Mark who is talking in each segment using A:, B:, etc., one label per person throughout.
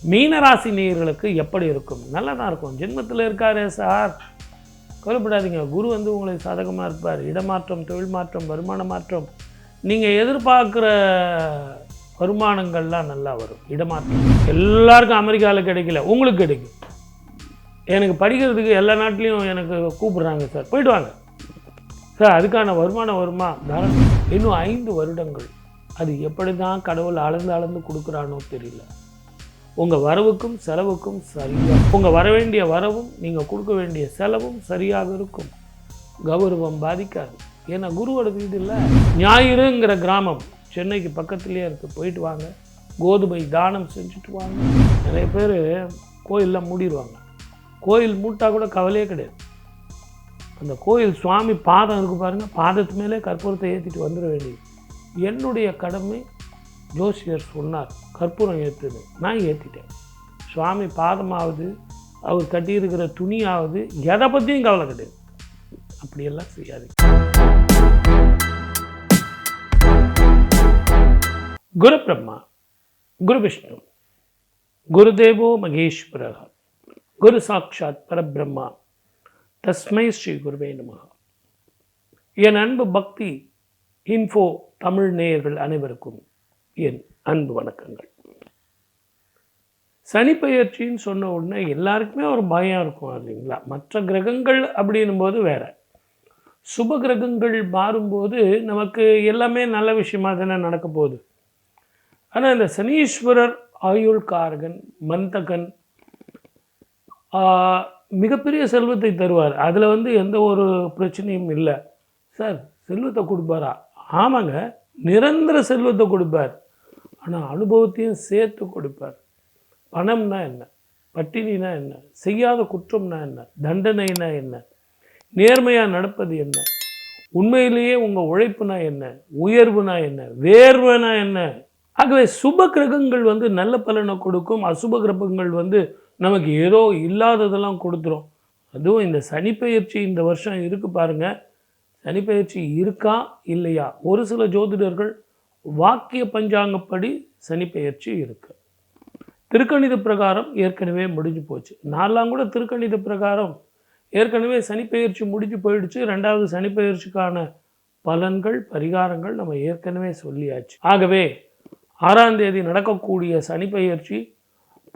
A: மீனராசி நேயர்களுக்கு எப்படி இருக்கும்? நல்லா தான் இருக்கும். ஜென்மத்தில் இருக்காரே சார், கவலைப்படாதீங்க. குரு வந்து உங்களுக்கு சாதகமாக இருப்பார். இடமாற்றம், தொழில் மாற்றம், வருமான மாற்றம், நீங்கள் எதிர்பார்க்குற வருமானங்கள்லாம் நல்லா வரும். இடமாற்றம் எல்லாருக்கும் அமெரிக்காவில் கிடைக்கல, உங்களுக்கு கிடைக்கும். எனக்கு படிக்கிறதுக்கு எல்லா நாட்டிலையும் எனக்கு கூப்பிட்றாங்க சார், போயிட்டு வாங்க சார். அதுக்கான வருமானம் வருமா? இன்னும் 5 வருடங்கள் அது எப்படி தான் கடவுள் அளந்து கொடுக்குறானோ தெரியல. உங்கள் வரவுக்கும் செலவுக்கும் சரியாக, உங்கள் வர வேண்டிய வரவும் நீங்கள் கொடுக்க வேண்டிய செலவும் சரியாக இருக்கும். கௌரவம் பாதிக்காது. ஏன்னா குருவோட வீடு இல்லை. ஞாயிறுங்கிற கிராமம் சென்னைக்கு பக்கத்துலேயே இருக்குது, போயிட்டு வாங்க. கோதுமை தானம் செஞ்சுட்டு வாங்க. நிறைய பேர் கோயிலில் மூடிடுவாங்க. கோயில் மூட்டா கூட கவலையே கிடையாது. அந்த கோயில் சுவாமி பாதம் இருக்குது பாருங்கள், பாதத்து மேலே கற்பூரத்தை ஏற்றிட்டு வந்துட வேண்டியது. என்னுடைய கடமை, ஜோசியர் சொன்னார் கற்பூரம் ஏற்றுது, நான் ஏற்றிட்டேன். சுவாமி பாதமாவது, அவர் கட்டியிருக்கிற துணியாவது, எதை பற்றியும் கவலை கிடையாது. அப்படியெல்லாம் செய்யாது. குரு பிரம்மா, குரு விஷ்ணு, குருதேவோ மகேஸ்வரः, குரு சாட்சாத் பரபிரம்மா, தஸ்மை ஸ்ரீ குருவே நமः. என் அன்பு பக்தி இன்ஃபோ தமிழ் நேயர்கள் அனைவருக்கும் என் அன்பு வணக்கங்கள். சனிப்பெயர்ச்சின்னு சொன்ன உடனே எல்லாருக்குமே ஒரு பயம் இருக்கும் இல்லைங்களா? மற்ற கிரகங்கள் அப்படின்னும் போது வேற, சுப கிரகங்கள் மாறும்போது நமக்கு எல்லாமே நல்ல விஷயமா தானே நடக்க போகுது. ஆனால் இந்த சனீஸ்வரர் ஆயுள்காரகன், மந்தகன், மிகப்பெரிய செல்வத்தை தருவார். அதில் வந்து எந்த ஒரு பிரச்சனையும் இல்லை. சார் செல்வத்தை கொடுப்பாரா? ஆமாங்க, நிரந்தர செல்வத்தை கொடுப்பார். ஆனால் அனுபவத்தையும் சேர்த்து கொடுப்பார். பணம்னா என்ன, பட்டினினா என்ன, செய்யாத குற்றம்னா என்ன, தண்டனைனா என்ன, நேர்மையாக நடப்பது என்ன, உண்மையிலேயே உங்கள் உழைப்புனா என்ன, உயர்வுனா என்ன, வேர்வைனா என்ன. ஆகவே சுப கிரகங்கள் வந்து நல்ல பலனை கொடுக்கும். அசுப கிரகங்கள் வந்து நமக்கு ஏதோ இல்லாததெல்லாம் கொடுத்துரும். அதுவும் இந்த சனிப்பெயர்ச்சி இந்த வருஷம் இருக்குது பாருங்கள். சனிப்பெயர்ச்சி இருக்கா இல்லையா? ஒரு சில ஜோதிடர்கள் வாக்கிய பஞ்சாங்கப்படி சனிப்பெயர்ச்சி இருக்குது. திருக்கணித பிரகாரம் ஏற்கனவே முடிஞ்சு போச்சு. நான்லாம் கூட திருக்கணித பிரகாரம் ஏற்கனவே சனிப்பெயர்ச்சி முடிஞ்சு போயிடுச்சு. 2வது சனிப்பெயர்ச்சிக்கான பலன்கள், பரிகாரங்கள் நம்ம ஏற்கனவே சொல்லியாச்சு. ஆகவே 6ஆம் தேதி நடக்கக்கூடிய சனிப்பெயர்ச்சி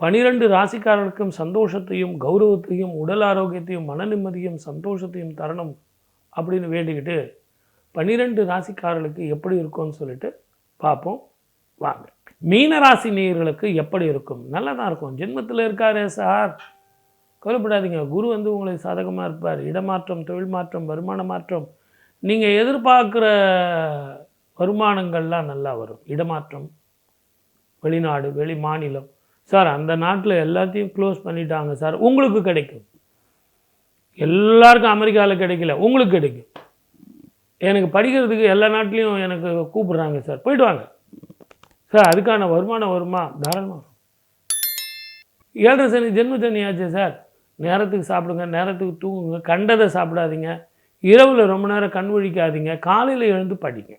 A: 12 ராசிக்காரர்களுக்கும் சந்தோஷத்தையும், கௌரவத்தையும், உடல் ஆரோக்கியத்தையும், மன நிம்மதியும், சந்தோஷத்தையும் தரணும் அப்படின்னு வேண்டிக்கிட்டு 12 ராசிக்காரர்களுக்கு எப்படி இருக்கும்னு சொல்லிட்டு பார்ப்போம் வாங்க. மீனராசி நேயர்களுக்கு எப்படி இருக்கும்? நல்லா தான் இருக்கும். ஜென்மத்தில் இருக்காரே சார், கவலைப்படாதீங்க. குரு வந்து உங்களுக்கு சாதகமாக இருப்பார். இடமாற்றம், தொழில் மாற்றம், வருமான மாற்றம், நீங்கள் எதிர்பார்க்குற வருமானங்கள்லாம் நல்லா வரும். இடமாற்றம், வெளிநாடு, வெளி மாநிலம். சார் அந்த நாட்டில் எல்லாத்தையும் க்ளோஸ் பண்ணிட்டாங்க சார், உங்களுக்கு கிடைக்கும். எல்லாருக்கும் அமெரிக்காவில் கிடைக்கல, உங்களுக்கு கிடைக்கும். எனக்கு படிக்கிறதுக்கு எல்லா நாட்டிலையும் எனக்கு கூப்பிட்றாங்க சார், போயிட்டு வாங்க சார். அதுக்கான வருமானம் வருமா? தாராளமாக. 7.5 சனி ஜென்ம சனி ஆச்சு சார். நேரத்துக்கு சாப்பிடுங்க, நேரத்துக்கு தூங்குங்க, கண்டதை சாப்பிடாதீங்க, இரவில் ரொம்ப நேரம் கண் விழிக்காதீங்க, காலையில் எழுந்து படிங்க.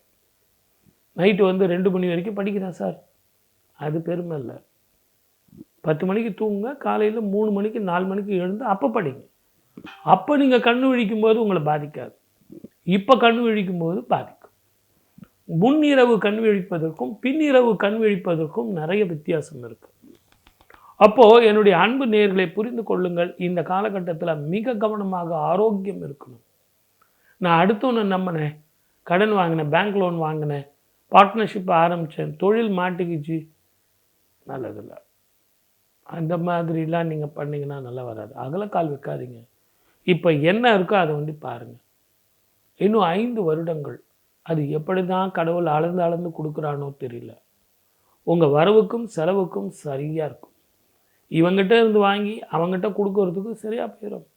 A: நைட்டு வந்து 2 மணி வரைக்கும் படிக்கிறேன் சார், அது பெருமை இல்லை. 10 மணிக்கு தூங்குங்க, காலையில் 3 மணிக்கு 4 மணிக்கு எழுந்து அப்போ படிங்க. அப்போ நீங்கள் கண் விழிக்கும்போது உங்களை பாதிக்காது. இப்போ கண் விழிக்கும்போது பாதிக்கும். முன்னிரவு கண் விழிப்பதற்கும் பின்னிரவு கண் விழிப்பதற்கும் நிறைய வித்தியாசம் இருக்குது. அப்போது என்னுடைய அன்பு நேயர்களை புரிந்து கொள்ளுங்கள். இந்த காலகட்டத்தில் மிக கவனமாக ஆரோக்கியம் இருக்கணும். நான் அடுத்தவனை நம்பினேன், கடன் வாங்கினேன், பேங்க் லோன் வாங்கினேன், பார்ட்னர்ஷிப் ஆரம்பித்தேன், தொழில் மாட்டிக்கிச்சு, நல்லதில்லை. அந்த மாதிரிலாம் நீங்கள் பண்ணிங்கன்னா நல்லா வராது. அகலக்கால் வைக்காதீங்க. இப்போ என்ன இருக்கோ அதை வந்து பாருங்கள். இன்னும் 5 வருடங்கள் அது எப்படி தான் கடவுள் அளந்து கொடுக்குறானோ தெரியல. உங்கள் வரவுக்கும் செலவுக்கும் சரியாக இருக்கும். இவங்ககிட்ட இருந்து வாங்கி அவங்ககிட்ட கொடுக்கறதுக்கு சரியாக போயிடும்.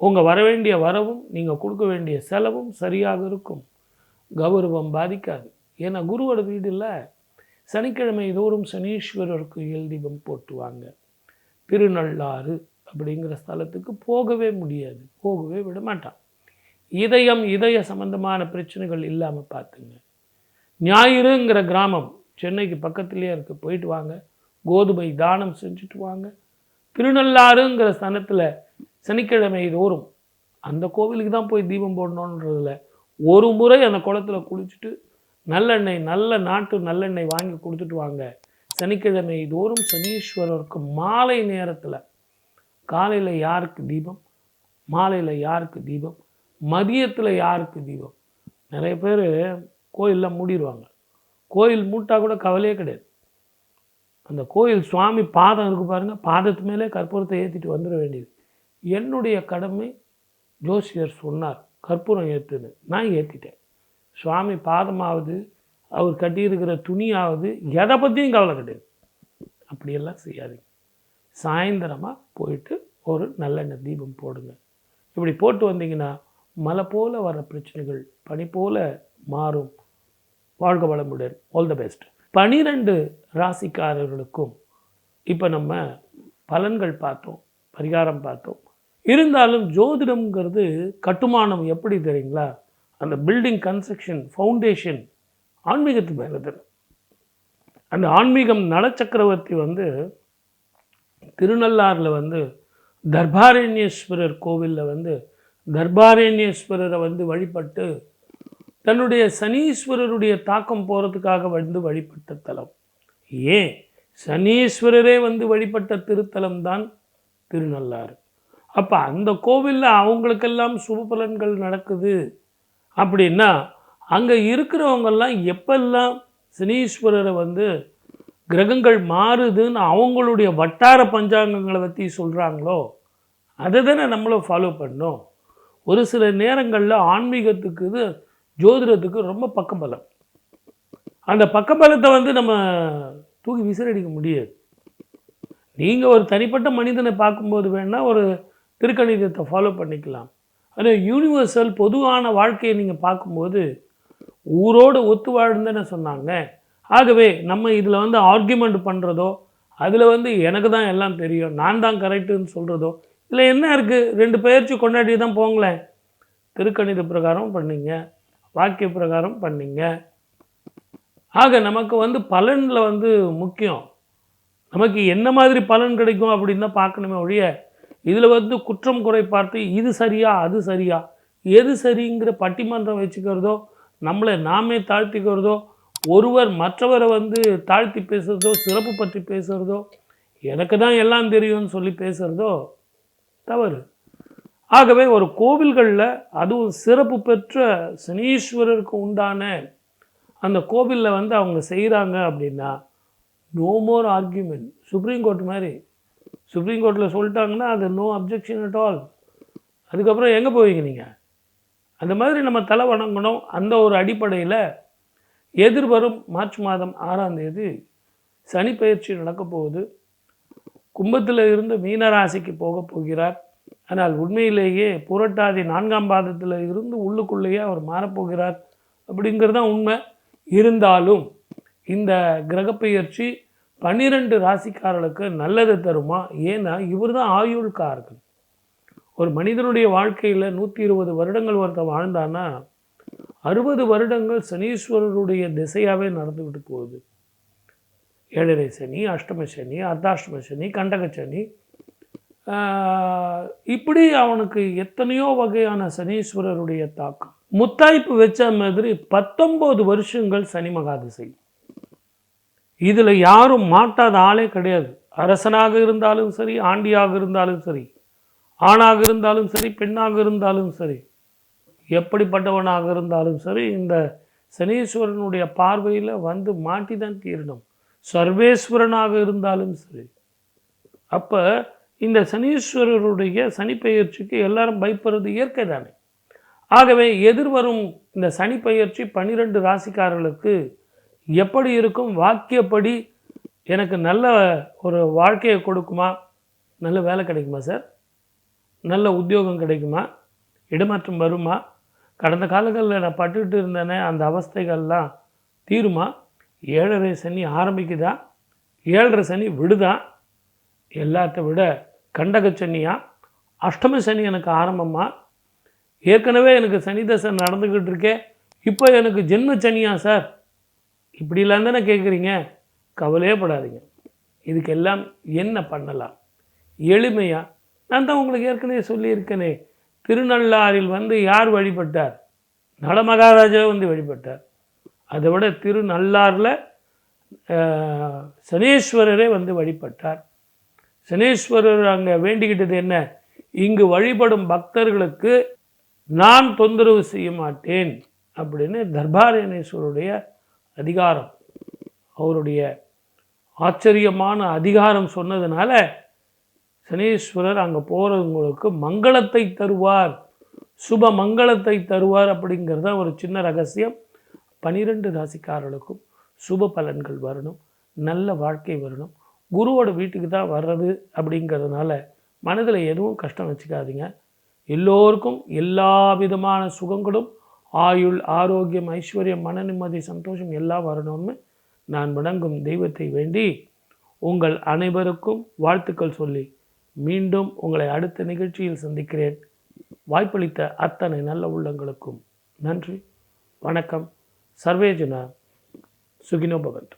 A: உங்கள் வர வேண்டிய வரவும் நீங்கள் கொடுக்க வேண்டிய செலவும் சரியாக இருக்கும். கௌரவம் பாதிக்காது. ஏன்னா குருவோட வீடு இல்லை. சனிக்கிழமை தோறும் சனீஸ்வரருக்கு எல்தீபம் போட்டுவாங்க. திருநள்ளாறு அப்படிங்கிற ஸ்தலத்துக்கு போகவே முடியாது, போகவே விட மாட்டான். இதய சம்பந்தமான பிரச்சனைகள் இல்லாமல் பார்த்துங்க. ஞாயிறுங்கிற கிராமம் சென்னைக்கு பக்கத்துலேயே இருக்குது, போயிட்டு வாங்க. கோதுமை தானம் செஞ்சுட்டு வாங்க. திருநள்ளாறுங்கிற ஸ்தானத்தில் சனிக்கிழமை தோறும் அந்த கோவிலுக்கு தான் போய் தீபம் போடணுன்றதில்ல, ஒரு முறை அந்த குளத்தில் குளிச்சுட்டு நல்லெண்ணெய், நல்ல நாட்டு நல்லெண்ணெய் வாங்கி கொடுத்துட்டு வாங்க. சனிக்கிழமை தோறும் சனீஸ்வரருக்கு மாலை நேரத்தில், காலையில் யாருக்கு தீபம், மாலையில் யாருக்கு தீபம், மதியத்தில் யாருக்கு தீபம். நிறைய பேர் கோயிலில் மூடிடுவாங்க. கோயில் மூட்டா கூட கவலையே கிடையாது. அந்த கோயில் சுவாமி பாதம் இருக்கு பாருங்கள், பாதத்து மேலே கற்பூரத்தை ஏற்றிட்டு வந்துட வேண்டியது. என்னுடைய கடமை, ஜோசியர் சொன்னார் கற்பூரம் ஏற்றுன்னு, நான் ஏற்றிட்டேன். சுவாமி பாதமாவது, அவர் கட்டியிருக்கிற துணியாவது, எதை பற்றியும் கவலை கிடையாது. அப்படியெல்லாம் செய்யாதீங்க. சாயந்தரமாக போயிட்டு ஒரு நல்லெண்ணெய் தீபம் போடுங்க. இப்படி போட்டு வந்தீங்கன்னா மலை போல் வர பிரச்சனைகள் பனி போல் மாறும். வாழ்க வளமுடன். All the best. 12 ராசிக்காரர்களுக்கும் இப்போ நம்ம பலன்கள் பார்த்தோம், பரிகாரம் பார்த்தோம். இருந்தாலும் ஜோதிடம்ங்கிறது கட்டுமானம் எப்படி தெரியுங்களா? அந்த பில்டிங் கன்ஸ்ட்ரக்ஷன் ஃபவுண்டேஷன் ஆன்மீகத்து மேலே தரும். அந்த ஆன்மீகம் நலச்சக்கரவர்த்தி திருநள்ளாறில் தர்பாரண்யேஸ்வரர் கோவிலில் தர்பாரண்யேஸ்வரரை வழிபட்டு தன்னுடைய சனீஸ்வரருடைய தாக்கம் போகிறதுக்காக வழிபட்ட தலம். ஏன் சனீஸ்வரரே வழிபட்ட திருத்தலம் தான் திருநள்ளாறு. அப்போ அந்த கோவிலில் அவங்களுக்கெல்லாம் சுப பலன்கள் நடக்குது அப்படின்னா, அங்கே இருக்கிறவங்கெல்லாம் எப்பெல்லாம் சனீஸ்வரரை கிரகங்கள் மாறுதுன்னு அவங்களுடைய வட்டார பஞ்சாங்கங்களை பற்றி சொல்கிறாங்களோ அதை தானே நம்மளும் ஃபாலோ பண்ணோம். ஒரு சில நேரங்களில் ஆன்மீகத்துக்கு ஜோதிடத்துக்கு ரொம்ப பக்கபலம். அந்த பக்கபலத்தை நம்ம தூக்கி விசிறடிக்க முடியாது. நீங்கள் ஒரு தனிப்பட்ட மனிதனை பார்க்கும்போது வேணால் ஒரு திருக்கணிதத்தை ஃபாலோ பண்ணிக்கலாம். ஆனால் யூனிவர்சல் பொதுவான வாழ்க்கையை நீங்கள் பார்க்கும்போது ஊரோடு ஒத்து வாழ்ந்துன்னு சொன்னாங்க. ஆகவே நம்ம இதில் ஆர்கியூமெண்ட் பண்ணுறதோ, அதில் எனக்கு தான் எல்லாம் தெரியும், நான் தான் கரெக்டுன்னு சொல்கிறதோ இதில் என்ன இருக்குது? 2 பெயர்ச்சி கொண்டாடி தான் போங்களேன். திருக்கணித பிரகாரம் பண்ணிங்க, வாக்கிய பிரகாரம் பண்ணிங்க. ஆக நமக்கு பலனில் முக்கியம். நமக்கு என்ன மாதிரி பலன் கிடைக்கும் அப்படின்னு தான் பார்க்கணுமே ஒழிய, இதில் குற்றம் குறை பார்த்து இது சரியா அது சரியா, எது சரிங்கிற பட்டிமன்றம் வச்சுக்கிறதோ, நம்மளை நாமே தாழ்த்திக்கிறதோ, ஒருவர் மற்றவரை தாழ்த்தி பேசுகிறதோ, சிறப்பு பற்றி பேசுகிறதோ, எனக்கு தான் எல்லாம் தெரியும்னு சொல்லி பேசுகிறதோ தவறு. ஆகவே ஒரு கோவில்களில் அதுவும் சிறப்பு பெற்ற சனீஸ்வரருக்கு உண்டான அந்த கோவிலில் அவங்க செய்கிறாங்க அப்படின்னா no more argument. Supreme court மாதிரி, சுப்ரீம் கோர்ட்டில் சொல்லிட்டாங்கன்னா அது நோ அப்ஜெக்ஷன் அட் ஆல். அதுக்கப்புறம் எங்கே போவீங்க நீங்கள்? அந்த மாதிரி நம்ம தலை வணங்கணும். அந்த ஒரு அடிப்படையில் எதிர்வரும் மார்ச் மாதம் 6ஆம் தேதி சனி பயிற்சி நடக்கப் போகுது. கும்பத்தில் இருந்து மீனராசிக்கு போக போகிறார். ஆனால் உண்மையிலேயே புரட்டாதி 4ஆம் பாதத்தில் இருந்து உள்ளுக்குள்ளேயே அவர் மாறப்போகிறார் அப்படிங்கிறது தான் உண்மை. இருந்தாலும் இந்த கிரகப்பெயர்ச்சி 12 ராசிக்காரர்களுக்கு நல்லது தருமா? ஏன்னா இவர் தான் ஆயுள்காரர்கள். ஒரு மனிதனுடைய வாழ்க்கையில் 120 வருடங்கள் ஒருத்தர் வாழ்ந்தான்னா 60 வருடங்கள் சனீஸ்வரருடைய திசையாகவே நடந்துக்கிட்டு போகுது. 7.5 சனி, அஷ்டம சனி, அர்த்தாஷ்டம சனி, கண்டக சனி, இப்படி அவனுக்கு எத்தனையோ வகையான சனீஸ்வரருடைய தாக்கம். முத்தாய்ப்பு வச்ச மாதிரி 19 வருஷங்கள் சனி மகாதிசை. இதில் யாரும் மாட்டாத ஆளே கிடையாது. அரசனாக இருந்தாலும் சரி, ஆண்டியாக இருந்தாலும் சரி, ஆணாக இருந்தாலும் சரி, பெண்ணாக இருந்தாலும் சரி, எப்படிப்பட்டவனாக இருந்தாலும் சரி, இந்த சனீஸ்வரனுடைய பார்வையில் மாட்டி தான் தீரணும். சர்வேஸ்வரனாக இருந்தாலும் சரி. அப்போ இந்த சனீஸ்வரருடைய சனிப்பெயர்ச்சிக்கு எல்லாரும் பயப்படுறது இயற்கை தானே. ஆகவே எதிர்வரும் இந்த சனிப்பெயர்ச்சி 12 ராசிக்காரர்களுக்கு எப்படி இருக்கும்? வாக்கியப்படி எனக்கு நல்ல ஒரு வாழ்க்கையை கொடுக்குமா? நல்ல வேலை கிடைக்குமா சார்? நல்ல உத்தியோகம் கிடைக்குமா? இடமாற்றம் வருமா? கடந்த காலங்களில் நான் பட்டுக்கிட்டு இருந்தேனே அந்த அவஸ்தைகள்லாம் தீருமா? 7.5 சனி ஆரம்பிக்குதா? 7.5 சனி விடுதா? எல்லாத்த விட கண்டக சனியா, அஷ்டம சனி எனக்கு ஆரம்பமா? ஏற்கனவே எனக்கு சனி தசை நடந்துக்கிட்டு இருக்கே, இப்போ எனக்கு ஜென்ம சனியா சார்? இப்படிலாம் தானே கேட்குறீங்க? கவலையே படாதீங்க. இதுக்கெல்லாம் என்ன பண்ணலாம்? எளிமையாக நான் தான் உங்களுக்கு ஏற்கனவே சொல்லியிருக்கேனே, திருநள்ளாறில் வந்து யார் வழிபட்டார்? நளமகாராஜா வந்து வழிபட்டார். அதை விட திருநள்ளாறில் சனீஸ்வரரே வந்து வழிபட்டார். சனீஸ்வரர் அங்கே வேண்டிக்கிட்டது என்ன? இங்கு வழிபடும் பக்தர்களுக்கு நான் தொந்தரவு செய்ய மாட்டேன் அப்படின்னு தர்பாரணேஸ்வருடைய அதிகாரம், அவருடைய ஆச்சரியமான அதிகாரம் சொன்னதுனால சனீஸ்வரர் அங்கே போகிறவங்களுக்கு மங்களத்தை தருவார், சுப மங்களத்தை தருவார். அப்படிங்கிறது தான் ஒரு சின்ன ரகசியம். 12 ராசிக்காரர்களுக்கும் சுப பலன்கள் வரணும், நல்ல வாழ்க்கை வரணும். குருவோட வீட்டுக்கு தான் வர்றது அப்படிங்கிறதுனால மனதில் எதுவும் கஷ்டம் வச்சுக்காதீங்க. எல்லோருக்கும் எல்லா விதமான சுகங்களும், ஆயுள், ஆரோக்கியம், ஐஸ்வர்யம், மன நிம்மதி, சந்தோஷம் எல்லாம் வரணும்னு நான் வணங்கும் தெய்வத்தை வேண்டி உங்கள் அனைவருக்கும் வாழ்த்துக்கள் சொல்லி மீண்டும் உங்களை அடுத்த நிகழ்ச்சியில் சந்திக்கிறேன். வாய்ப்பளித்த அத்தனை நல்ல உள்ளங்களுக்கும் நன்றி, வணக்கம். சர்வே ஜனா சுகினோ பவந்து.